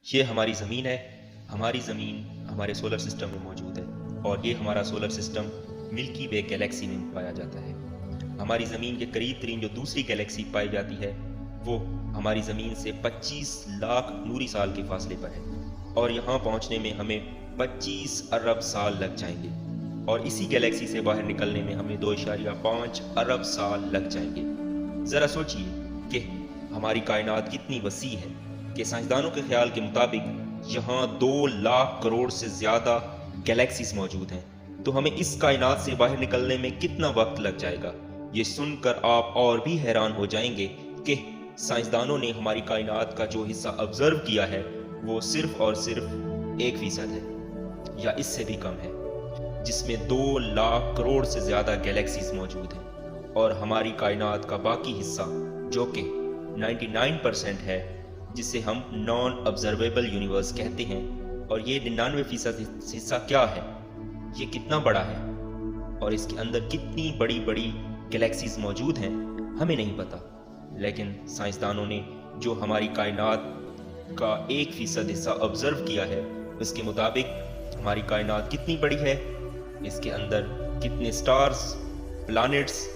یہ ہماری زمین ہے۔ ہماری زمین ہمارے سولر سسٹم میں موجود ہے اور یہ ہمارا سولر سسٹم ملکی وے گیلیکسی میں پایا جاتا ہے۔ ہماری زمین کے قریب ترین جو دوسری گیلیکسی پائی جاتی ہے وہ ہماری زمین سے 25 لاکھ نوری سال کے فاصلے پر ہے اور یہاں پہنچنے میں ہمیں 25 ارب سال لگ جائیں گے، اور اسی گیلیکسی سے باہر نکلنے میں ہمیں 2.5 ارب سال لگ جائیں گے۔ ذرا سوچئے کہ ہماری کائنات کتنی وسیع ہے کہ سائنسدانوں کے خیال کے مطابق یہاں 2 لاکھ کروڑ سے زیادہ گیلیکسیز موجود ہیں، تو ہمیں اس کائنات سے باہر نکلنے میں کتنا وقت لگ جائے گا؟ یہ سن کر آپ اور بھی حیران ہو جائیں گے کہ سائنسدانوں نے ہماری کائنات کا جو حصہ آبزرو کیا ہے وہ صرف اور صرف 1% ہے یا اس سے بھی کم ہے، جس میں 2 لاکھ کروڑ سے زیادہ گیلیکسیز موجود ہیں، اور ہماری کائنات کا باقی حصہ جو کہ 99% ہے، جسے ہم نان آبزرویبل یونیورس کہتے ہیں، اور یہ 99% حصہ کیا ہے، یہ کتنا بڑا ہے اور اس کے اندر کتنی بڑی بڑی گیلیکسیز موجود ہیں ہمیں نہیں پتا۔ لیکن سائنسدانوں نے جو ہماری کائنات کا 1% حصہ آبزرو کیا ہے اس کے مطابق ہماری کائنات کتنی بڑی ہے، اس کے اندر کتنے سٹارز، پلانٹس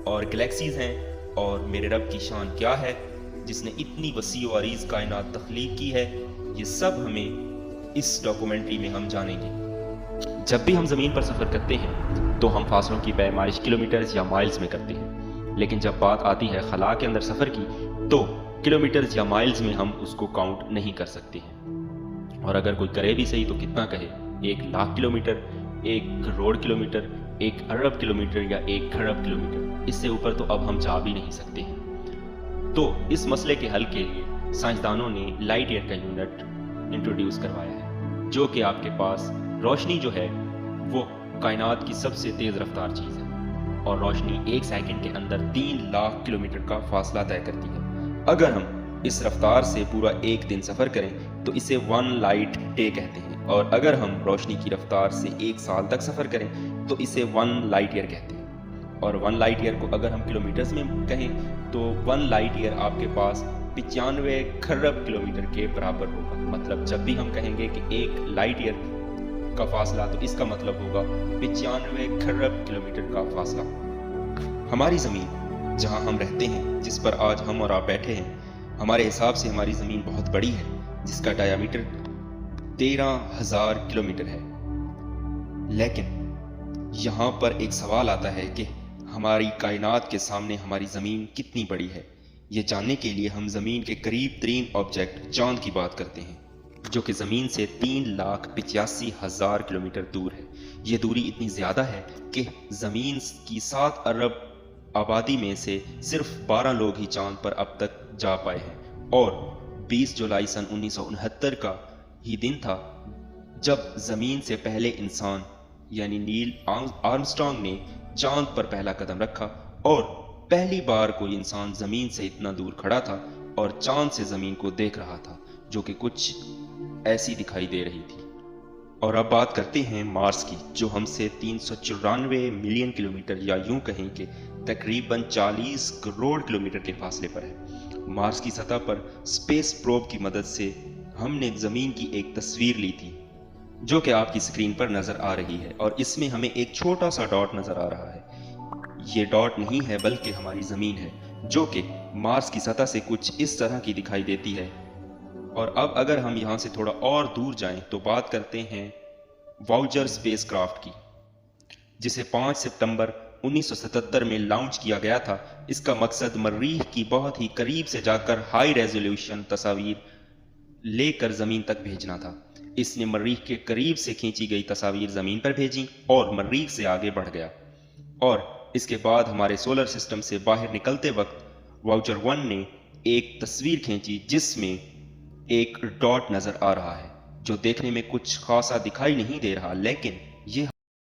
اور گلیکسیز ہیں، اور میرے رب کی شان کیا ہے جس نے اتنی وسیع و عریض کائنات تخلیق کی ہے، یہ سب ہمیں اس ڈاکومنٹری میں ہم جانیں گے۔ جب بھی ہم زمین پر سفر کرتے ہیں تو ہم فاصلوں کی پیمائش کلومیٹرز یا مائلز میں کرتے ہیں، لیکن جب بات آتی ہے خلا کے اندر سفر کی تو کلومیٹرز یا مائلز میں ہم اس کو کاؤنٹ نہیں کر سکتے ہیں، اور اگر کوئی کرے بھی صحیح تو کتنا کہے، 1 لاکھ کلومیٹر، 1 کروڑ کلومیٹر، 1 ارب کلومیٹر یا 1 کھرب کلومیٹر، اس سے اوپر تو اب ہم جا بھی نہیں سکتے ہیں۔ تو اس مسئلے کے حل کے لیے سائنسدانوں نے لائٹ ایئر کا یونٹ انٹروڈیوس کروایا ہے، جو کہ آپ کے پاس روشنی جو ہے وہ کائنات کی سب سے تیز رفتار چیز ہے، اور روشنی 1 سیکنڈ کے اندر 3 لاکھ کلومیٹر کا فاصلہ طے کرتی ہے۔ اگر ہم اس رفتار سے پورا 1 دن سفر کریں تو اسے 1 لائٹ ڈے کہتے ہیں، اور اگر ہم روشنی کی رفتار سے 1 سال تک سفر کریں تو اسے 1 لائٹ ایئر کہتے ہیں، اور 1 لائٹ ایئر کو اگر ہم کلومیٹرز میں کہیں تو 1 لائٹ ایئر آپ کے پاس 95 کھرب کلومیٹر کے برابر ہوگا۔ مطلب جب بھی ہم کہیں گے کہ 1 لائٹ ایئر کا فاصلہ تو اس کا مطلب ہوگا 95 کھرب کلومیٹر کا فاصلہ۔ ہماری زمین جہاں ہم رہتے ہیں، جس پر آج ہم اور آپ بیٹھے ہیں، ہمارے حساب سے ہماری زمین بہت بڑی ہے، جس کا ڈایامیٹر 13,000 کلومیٹر ہے۔ لیکن یہاں پر ایک سوال آتا ہے کہ ہماری کائنات کے سامنے ہماری زمین کتنی بڑی ہے۔ یہ جاننے کے لیے ہم زمین کے قریب ترین آبجیکٹ چاند کی بات کرتے ہیں، جو کہ زمین سے 3,85,000 کلومیٹر دور ہے۔ یہ دوری اتنی زیادہ ہے کہ زمین کی 7 ارب آبادی میں سے صرف 12 لوگ ہی چاند پر اب تک جا پائے ہیں، اور 20 جولائی سن 1969 کا ہی دن تھا جب زمین سے پہلے انسان یعنی نیل آرمسٹرانگ نے چاند پر پہلا قدم رکھا، اور پہلی بار کوئی انسان زمین سے اتنا دور کھڑا تھا اور چاند سے زمین کو دیکھ رہا تھا، جو کہ کچھ ایسی دکھائی دے رہی تھی۔ اور اب بات کرتے ہیں مارس کی، جو ہم سے 394 ملین کلومیٹر یا یوں کہیں کہ تقریباً 40 کروڑ کلومیٹر کے فاصلے پر ہے۔ مارس کی سطح پر اسپیس پروب کی مدد سے ہم نے زمین کی ایک تصویر لی تھی، جو کہ آپ کی سکرین پر نظر آ رہی ہے، اور اس میں ہمیں ایک چھوٹا سا ڈاٹ نظر آ رہا ہے۔ یہ ڈاٹ نہیں ہے بلکہ ہماری زمین ہے، جو کہ مارس کی سطح سے کچھ اس طرح کی دکھائی دیتی ہے۔ اور اب اگر ہم یہاں سے تھوڑا اور دور جائیں تو بات کرتے ہیں واؤچر اسپیس کرافٹ کی، جسے 5 ستمبر 1977 میں لانچ کیا گیا تھا۔ اس کا مقصد مریخ کی بہت ہی قریب سے جا کر ہائی ریزولوشن تصاویر لے کر زمین تک بھیجنا تھا۔ اس نے مریخ کے قریب سے کھینچی گئی تصاویر زمین پر بھیجیں اور مریخ سے آگے بڑھ گیا، اور اس کے بعد ہمارے سولر سسٹم سے باہر نکلتے وقت واؤچر 1 نے ایک تصویر کھینچی جس میں ایک ڈاٹ نظر آ رہا ہے، جو دیکھنے میں کچھ خاصا دکھائی نہیں دے رہا، لیکن یہ